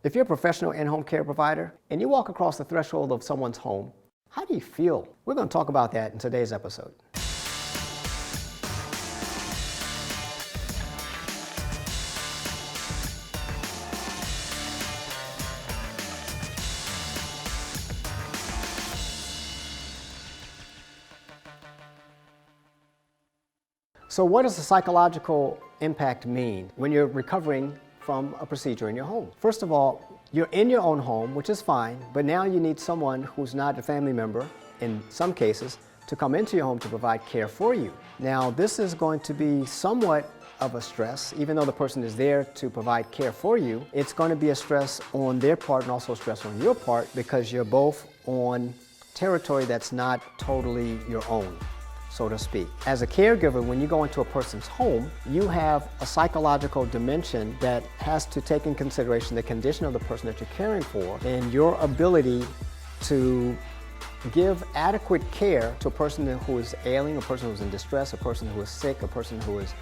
If you're a professional in-home care provider and you walk across the threshold of someone's home, how do you feel? We're going to talk about that in today's episode. So what does the psychological impact mean when you're recovering from a procedure in your home? First of all, you're in your own home, which is fine, but now you need someone who's not a family member, in some cases, to come into your home to provide care for you. Now, this is going to be somewhat of a stress, even though the person is there to provide care for you. It's going to be a stress on their part and also a stress on your part because you're both on territory that's not totally your own, so to speak. As a caregiver, when you go into a person's home, you have a psychological dimension that has to take in consideration the condition of the person that you're caring for and your ability to give adequate care to a person who is ailing, a person who's in distress, a person who is sick, a person who is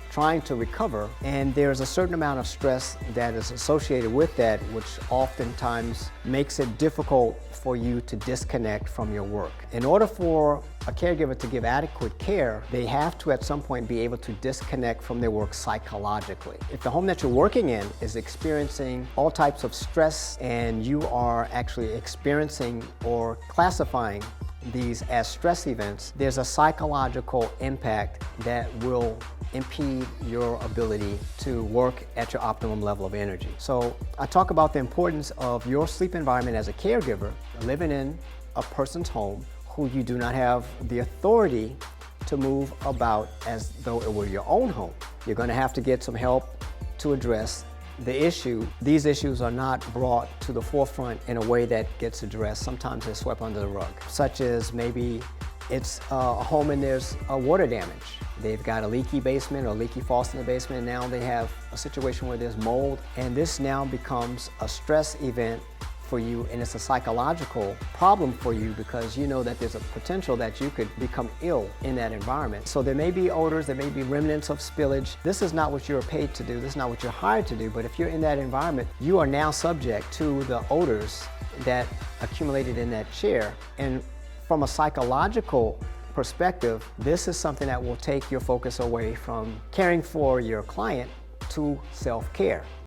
trying to recover. And there's a certain amount of stress that is associated with that, which oftentimes makes it difficult for you to disconnect from your work. In order for a caregiver to give adequate care, they have to at some point be able to disconnect from their work psychologically. If the home that you're working in is experiencing all types of stress and you are actually experiencing or classifying these as stress events, there's a psychological impact that will impede your ability to work at your optimum level of energy. So I talk about the importance of your sleep environment as a caregiver, living in a person's home who you do not have the authority to move about as though it were your own home. You're going to have to get some help to address the issue. These issues are not brought to the forefront in a way that gets addressed. Sometimes they're swept under the rug, such as maybe it's a home and there's a water damage. They've got a leaky basement or a leaky faucet in the basement, and now they have a situation where there's mold, and this now becomes a stress event for you, and it's a psychological problem for you because you know that there's a potential that you could become ill in that environment. So there may be odors, there may be remnants of spillage. This is not what you're paid to do, this is not what you're hired to do, but if you're in that environment, you are now subject to the odors that accumulated in that chair. And from a psychological perspective, this is something that will take your focus away from caring for your client to self-care.